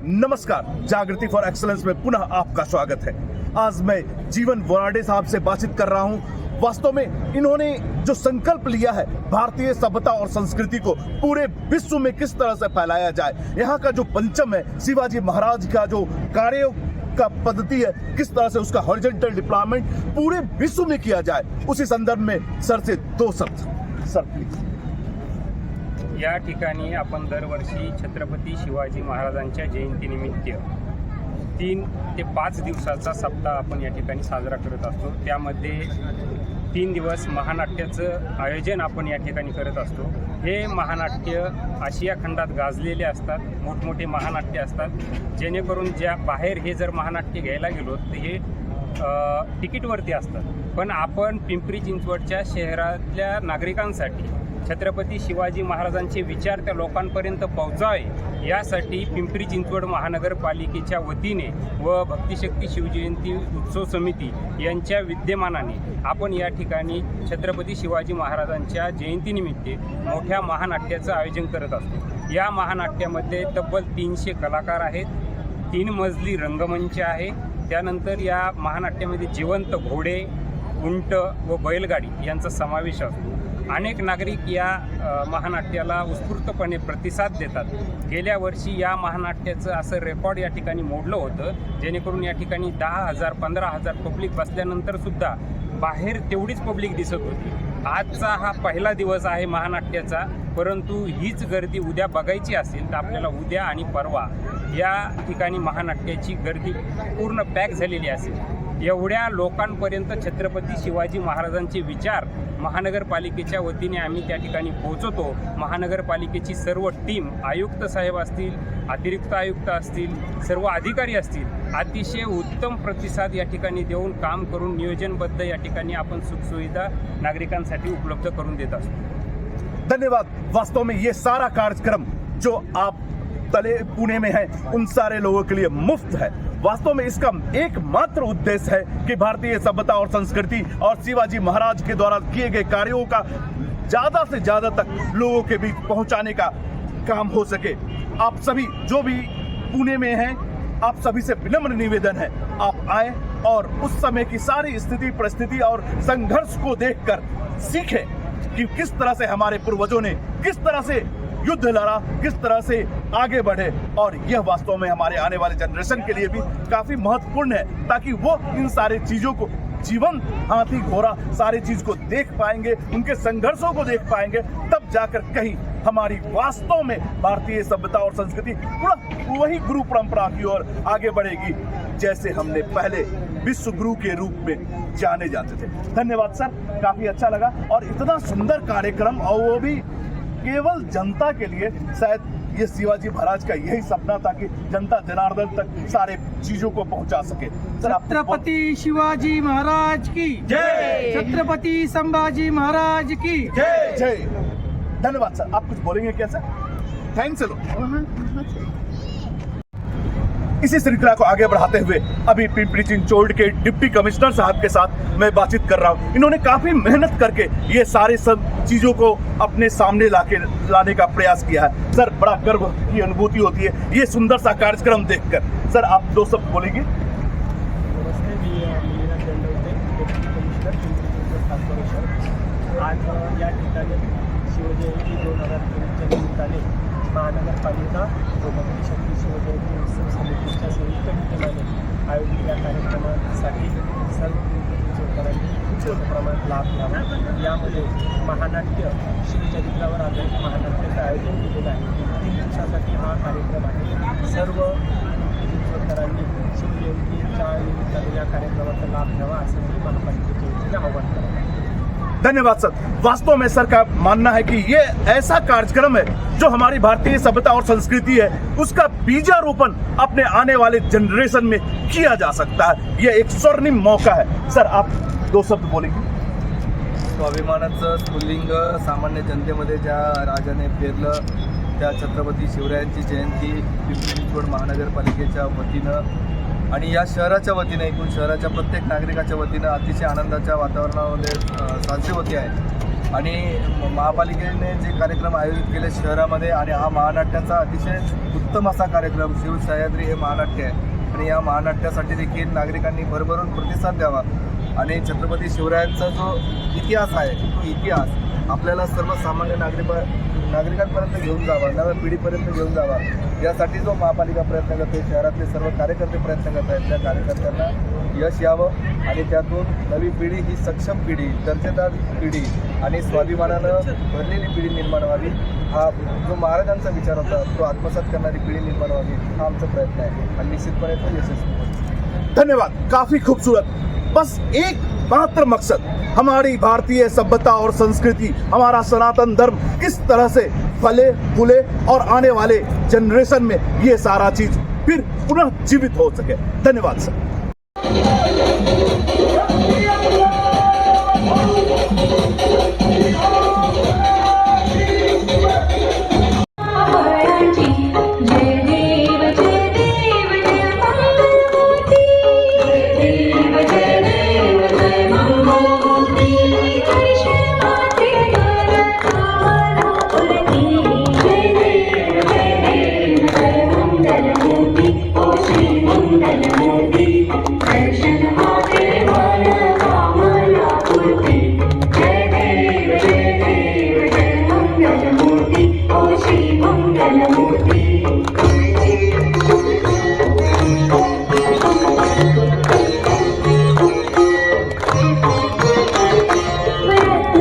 नमस्कार, जागृति for excellence में पुनः आपका स्वागत है। आज मैं जीवन वराडे साहब से बातचीत कर रहा हूं। वास्तव में इन्होंने जो संकल्प लिया है भारतीय सभ्यता और संस्कृति को पूरे विश्व में किस तरह से फैलाया जाए, यहाँ का जो पंचम है शिवाजी महाराज का जो कार्य का पद्धति है, किस तरह से उसका हॉरिजॉन्टल डिप्लॉयमेंट पूरे विश्व में किया जाए, उसी संदर्भ में सर से दो शब्द। Sir please. या ठिकाणी आपण दरवर्षी छत्रपती शिवाजी महाराजांच्या जयंतीनिमित्त 3 ते 5 दिवसाचा सप्ताह आपण या ठिकाणी साजरा करत असतो। त्यामध्ये 3 दिवस महानाट्याचं आयोजन आपण या ठिकाणी करत असतो। हे महानाट्य आशिया खंडात गाजलेले असतात, मोठमोठे महानाट्य असतात, जेणेकरून ज्या बाहेर हे जर महानाट्य घ्यायला गेलो तर हे तिकीटवरती असतात। पण आपण पिंपरी चिंचवडच्या शहरातल्या नागरिकांसाठी छत्रपती शिवाजी महाराजांचे विचार त्या लोकांपर्यंत पोहोचावे यासाठी पिंपरी चिंचवड महानगरपालिकेच्या वतीने व भक्तिशक्ती शिवजयंती उत्सव समिती यांच्या विद्यमानाने आपण या ठिकाणी छत्रपती शिवाजी महाराजांच्या जयंतीनिमित्त मोठ्या महानाट्याचं आयोजन करत असतो। या महानाट्यामध्ये तब्बल 300 कलाकार आहेत, 3 मजली रंगमंच आहे। त्यानंतर या महानाट्यामध्ये जिवंत घोडे, उंट व बैलगाडी यांचा समावेश असतो। अनेक नागरिक या महानाट्याला उत्स्फूर्तपणे प्रतिसाद देतात। गेल्या वर्षी या महानाट्याचं असं रेकॉर्ड या ठिकाणी मोडलं होतं, जेणेकरून या ठिकाणी 10,000 15,000 पब्लिक बसल्यानंतर सुद्धा बाहेर तेवढीच पब्लिक दिसत होती। आजचा हा पहिला दिवस आहे महानाट्याचा, परंतु हीच गर्दी उद्या बघायची असेल तर आपल्याला उद्या आणि परवा या ठिकाणी महानाट्याची गर्दी पूर्ण पॅक झालेली असेल। एवढ्या लोकांपर्यंत छत्रपती शिवाजी महाराजांचे विचार महानगरपालिकेच्या वतीने आम्ही त्या ठिकाणी पोहोचवतो। महानगरपालिकेची सर्व टीम, आयुक्त साहेब असतील, अतिरिक्त आयुक्त असतील, सर्व अधिकारी असतील, अतिशय उत्तम प्रतिसाद या ठिकाणी देऊन काम करून नियोजनबद्ध या ठिकाणी आपण सुखसुविधा नागरिकांसाठी उपलब्ध करून देत असतो। धन्यवाद। वास्तव में ये सारा कार्यक्रम जो आप तले पुणे में है उन सारे लोगों के लिए मुफ्त है। वास्तव में इसका एकमात्र उद्देश्य है कि भारतीय सभ्यता और संस्कृति और शिवाजी महाराज के द्वारा किए गए कार्यों का ज्यादा से ज्यादा तक लोगों के बीच पहुंचाने का काम हो सके। आप सभी जो भी पुणे में हैं, आप सभी से विनम्र निवेदन है, आप आए और उस समय की सारी स्थिति परिस्थिति और संघर्ष को देखकर सीखें कि किस तरह से हमारे पूर्वजों ने किस तरह से युद्ध लड़ा, किस तरह से आगे बढ़े, और यह वास्तव में हमारे आने वाले जनरेशन के लिए भी काफी महत्वपूर्ण है, ताकि वो इन सारी चीजों को जीवन हाथी घोड़ा सारी चीज को देख पाएंगे, उनके संघर्षों को देख पाएंगे, तब जाकर कहीं हमारी वास्तव में भारतीय सभ्यता और संस्कृति पूरा वही गुरु परंपरा की ओर आगे बढ़ेगी जैसे हमने पहले विश्व गुरु के रूप में जाने जाते थे। धन्यवाद सर, काफी अच्छा लगा। और इतना सुंदर कार्यक्रम, और वो भी केवल जनता के लिए। शायद ये शिवाजी महाराज का यही सपना था कि जनता जनार्दन तक सारे चीजों को पहुंचा सके। सर, छत्रपति शिवाजी महाराज की जय, छत्रपति संभाजी महाराज की जय जय। धन्यवाद सर। आप कुछ बोलेंगे क्या सर? Thanks low. इसी श्रृंखला को आगे बढ़ाते हुए अभी पिंपरी चिंचवड के डिप्टी कमिश्नर साहब के साथ मैं बातचीत कर रहा हूँ। इन्होंने काफी मेहनत करके ये सारे सब चीजों को अपने सामने लाने का प्रयास किया है। सर, बड़ा गर्व की अनुभूति होती है ये सुंदर सा कार्यक्रम देखकर। सर, आप दो शब्द बोलेंगे? नमस्ते, मी Meera Dandavate, deputy commissioner Pimpri Chinchwad corporation. आज या ठिकाणी शिवजयंती 2023च्या निमित्ताने महानगरपालिका व भक्तिशक्ती शिवजयंती उत्सव समितीच्या संयुक्त विद्यमाने आयोजित या कार्यक्रमासाठी सर्व पिंपरी चिंचवडकरांनी खूप मोठ्या प्रमाणात लाभ घ्यावा। यामध्ये महानाट्य शिवचरित्रावर आधारित महानाट्याचं आयोजन केलेलं आहे। 3 दिवसासाठी हा कार्यक्रम आहे। सर्व पिंपरी चिंचवडकरांनी शिवजयंतीच्या निमित्ताने या कार्यक्रमाचा लाभ घ्यावा असं मी महापालिकेच्या वतीने आवाहन करतो। धन्यवाद सर। वास्तव में सर का मानना है कि ये ऐसा कार्यक्रम है जो हमारी भारतीय सभ्यता और संस्कृति है उसका बीजारोपण अपने आने वाले जनरेशन में किया जा सकता है। ये एक स्वर्णिम मौका है। सर, आप दो शब्द बोलेंगे? स्वाभिमानाचं स्फुल्लिंग सामान्य जनतेमध्ये ज्या राजाने पेरलं, त्या छत्रपती शिवरायांची जयंती पिंपरी चिंचवड महानगरपालिकेच्या वतीनं आणि या शहराच्या वतीने, एकूण शहराच्या प्रत्येक नागरिकाच्या वतीनं अतिशय आनंदाच्या वातावरणामध्ये साजरी होते आहे। आणि महापालिकेने जे कार्यक्रम आयोजित केले शहरामध्ये आणि हा महानाट्याचा अतिशय उत्तम असा कार्यक्रम शिवसह्याद्री हे महानाट्य आहे आणि या महानाट्यासाठी देखील नागरिकांनी भरभरून प्रतिसाद द्यावा आणि छत्रपती शिवरायांचा जो इतिहास आहे तो इतिहास आपल्याला सर्वसामान्य नागरिकांपर्यंत घेऊन जावा, नव्या पिढीपर्यंत घेऊन जावा यासाठी जो महापालिका प्रयत्न करते, शहरातले सर्व कार्यकर्ते प्रयत्न करत आहेत, त्या कार्यकर्त्यांना यश यावं आणि त्यातून नवी पिढी ही सक्षम पिढी, दर्जेदार पिढी आणि स्वाभिमानानं भरलेली पिढी निर्माण व्हावी, हा जो महाराजांचा विचार होता तो आत्मसात करणारी पिढी निर्माण व्हावी हा आमचा प्रयत्न आहे आणि निश्चितपणे तो यशस्वी होईल. धन्यवाद, काफी खूबसूरत. बस एक मात्र मकसद, हमारी भारतीय सभ्यता और संस्कृति, हमारा सनातन धर्म किस तरह से फले फूले और आने वाले जनरेशन में ये सारा चीज फिर पुनः जीवित हो सके. धन्यवाद सर.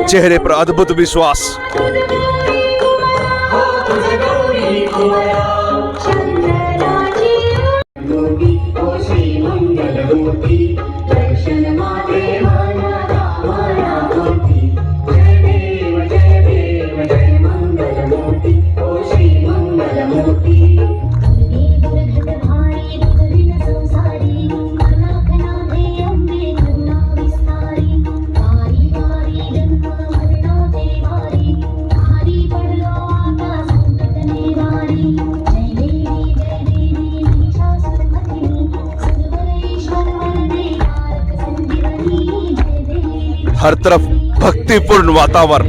चेहरे पर अद्भुत विश्वास. हर तरफ भक्तिपूर्ण वातावरण.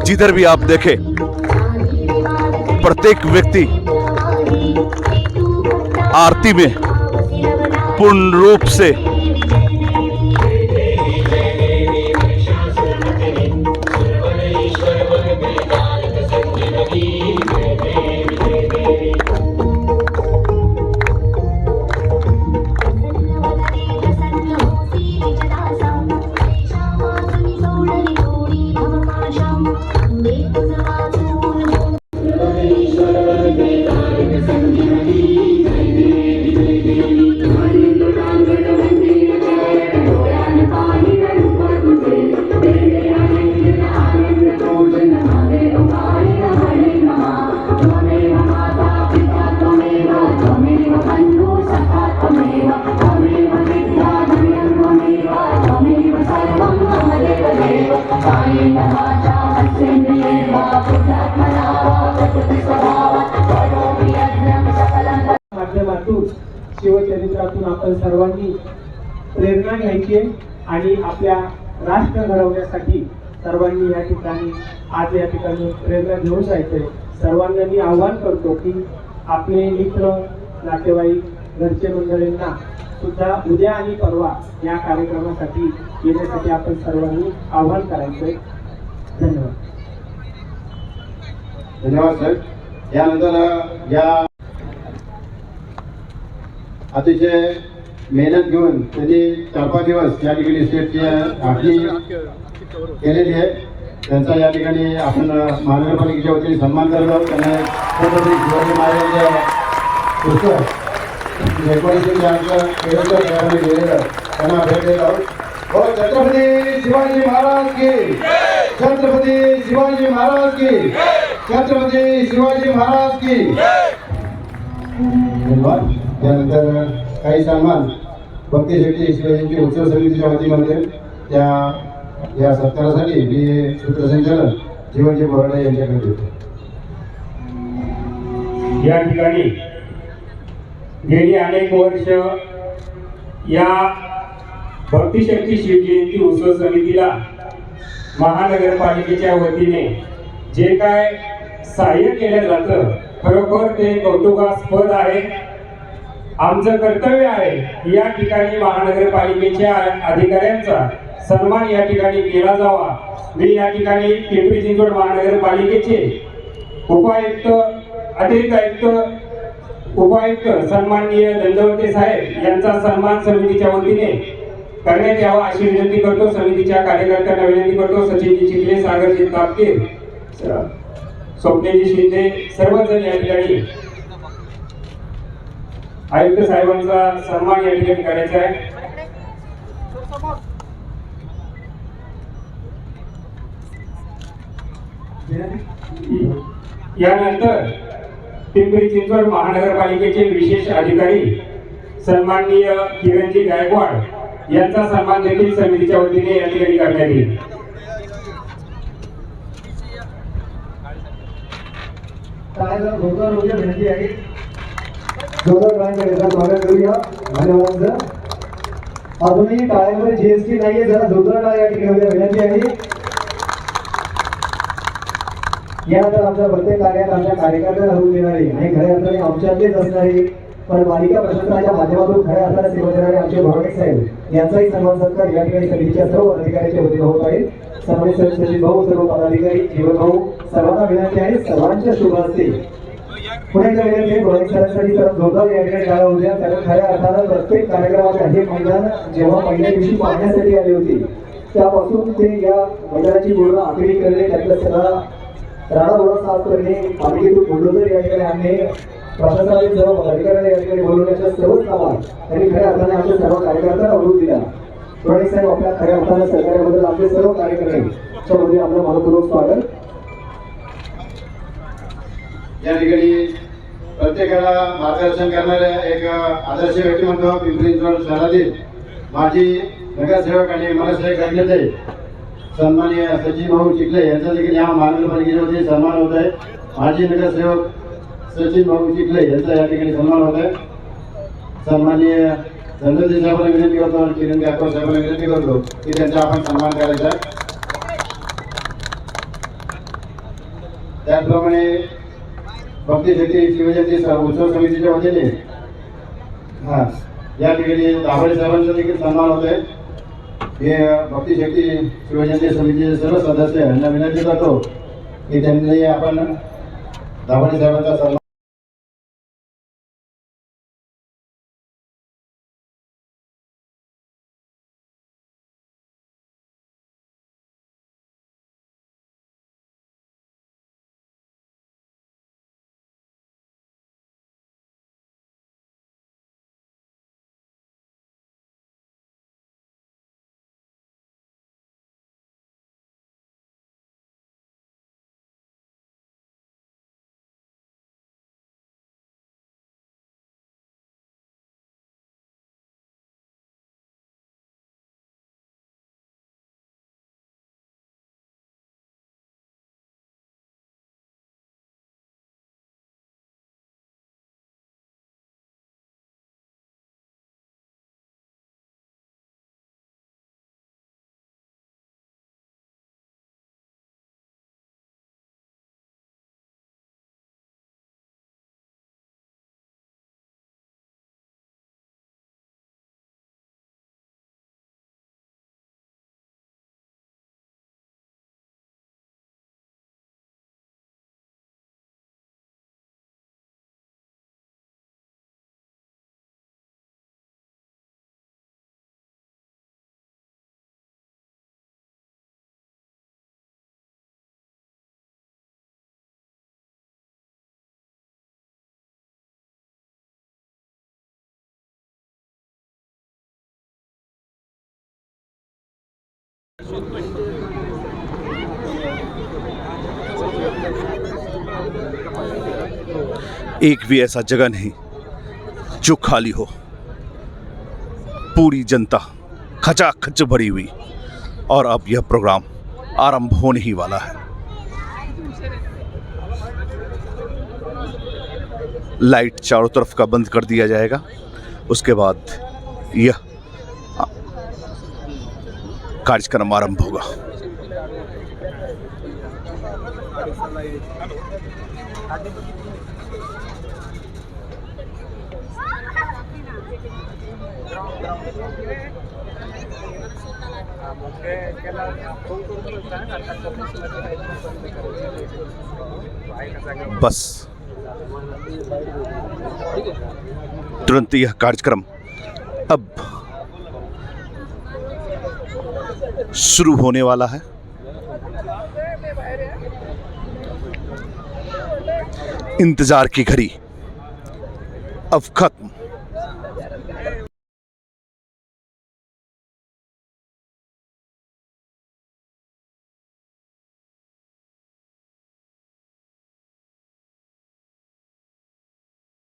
जिधर भी आप देखें प्रत्येक व्यक्ति आरती में पूर्ण रूप से माध्यमातून शिवचरित्रातून आपण सर्वांनी प्रेरणा घ्यायची आणि आपल्या राष्ट्र घडवण्यासाठी सर्वांनी या ठिकाणी आज या ठिकाणी प्रेरणा घेऊन जायचंय. सर्वांना मी आवाहन करतो की आपले मित्र, नातेवाईक, घरचे मंडळींना सुद्धा उद्या आणि परवा या कार्यक्रमासाठी येण्यासाठी आपण सर्वांनी आवाहन करायचंय. धन्यवाद. धन्यवाद सर. यानंतर या अतिशय मेहनत घेऊन त्यांनी 4-5 दिवस या ठिकाणी स्टेटची आखणी केलेली आहे. त्यांचा या ठिकाणी आपण महानगरपालिकेच्या वतीने सन्मान करत आहोत. त्यांना छत्रपती शिवाजी महाराजांच्या पुस्तक 19 गेलेलं त्यांना भेट देत आहोत. छत्रपती शिवाजी महाराज की, छत्रपती शिवाजी महाराज की, छत्रपती शिवाजी महाराज की. धन्यवाद. त्यानंतर काही सन्मान भक्ती शेट्टी शिवाजींची उत्सव समितीच्या वतीमध्ये त्या या सत्कारासाठी मी सूत्रसंचालन जीवनजी बोराडे यांच्याकडे देतो. या ठिकाणी गेली अनेक वर्ष या भक्तिशक्ती शिवजयंती उत्सव समितीला महानगरपालिकेच्या वतीने जे काय सहाय्य केलं जातं खरोखर ते कौतुकास्पद आहे. आमचं कर्तव्य आहे की या ठिकाणी महानगरपालिकेच्या अधिकाऱ्यांचा सन्मान या ठिकाणी केला जावा. मी या ठिकाणी पिंपरी चिंचवड महानगरपालिकेचे उपायुक्त, अतिरिक्त आयुक्त, उपायुक्त सन्माननीय दंडवते साहेब यांचा सन्मान समितीच्या वतीने करण्यात यावा अशी विनंती करतो. समितीच्या कार्यकर्त्यांना विनंती करतो. सचिनजी चिखले, सागरजी तापकीर, स्वप्नेजी शिंदे सर्वजण या ठिकाणी आयुक्त साहेबांचा सन्मान या ठिकाणी करायचा आहे. यानंतर पिंपरी चिंचवड महानगरपालिकेचे विशेष अधिकारी सन्माननीय किरणजी गायकवाड यांचा सन्मान देखील समितीच्या वतीने या ठिकाणी करण्यात येईल. विनंती आहे. स्वागत करूया मान्यवरांचं. अजूनही टाळ्यावर जीएसटी नाहीये, जरा जोरदार टाळ्या या ठिकाणी विनंती आहे. यानंतर आमच्या प्रत्येक कार्यात आमच्या कार्यकर्त्यांना हरवून देणारे आणि खऱ्या अर्थाने आमच्यातलेच असणारे पण मालिका प्रशासनाच्या माध्यमातून खऱ्या अर्थाने सेवा देणारे आमचे भोराडे साहेब यांचाही सन्मान सत्कार या ठिकाणी समितीच्या सर्व अधिकाऱ्यांच्या वतीने होत आहे. सन्मानित सचिव भाऊ, सर्व पदाधिकारी, जीवन भाऊ, सर्वांना विनंती आहे सर्वांच्या शुभ हस्ते पुढे एकदा विनंती आहे भोराडे सरांसाठी जरा जोरदार या ठिकाणी टाळ्या होऊ द्या. कारण खऱ्या अर्थानं प्रत्येक कार्यक्रमाच्या हे मैदान जेव्हा पहिल्या दिवशी पाहण्यासाठी आले होते त्यापासून ते या मैदानाची पूर्ण आखणी करणे, त्यातलं सगळा राडारोडा साफ करणे, पालिकेतून बुलडोझर या ठिकाणी आणणे, प्रशासनाने सर्व अधिकाऱ्यांना या ठिकाणी बोलवण्याच्या सर्वच कामात त्यांनी खऱ्या अर्थाने आमच्या सर्व कार्यकर्त्यांना अवरोध दिला. प्रणित साहेब आपल्या खऱ्या अर्थाने सहकार्याबद्दल आपले सर्व कार्यकर्ते मध्ये आपलं मनपूर्वक स्वागत. या ठिकाणी प्रत्येकाला मार्गदर्शन करणारे एक आदर्श व्यक्तिमत्व पिंपरी चिंचवड शहरातील माजी नगरसेवक आणि मनसेवक गणनेते सन्माननीय सचिन भाऊ चिखले यांचा देखील या महानगरपालिकेच्या वतीने सन्मान होत आहे. माजी नगरसेवक सचिन भाऊ चिखले यांचा या ठिकाणी सन्मान होत आहे. सन्माननीय दंडवते साहेबांना विनंती करतो आणि किरण गायकवाड साहेबांना विनंती करतो की त्यांचा आपण सन्मान करायचा आहे. त्याचप्रमाणे भक्तिशक्ती शिवजयंती उत्सव समितीच्या वतीने या ठिकाणी दाभडे साहेबांचा देखील सन्मान होत आहे. हे भक्तिशक्ती शिवजयंती समितीचे सर्व सदस्य यांना विनंती करतो की त्यांनी आपण दाभडे साहेबांचा सन्मान. एक भी ऐसा जगह नहीं जो खाली हो, पूरी जनता खचाखच भरी हुई, और अब यह प्रोग्राम आरंभ होने ही वाला है। लाइट चारों तरफ का बंद कर दिया जाएगा। उसके बाद यह कार्यक्रम आरंभ होगा। बस तुरंत यह कार्यक्रम अब शुरू होने वाला है। इंतजार की घड़ी अब खत्म।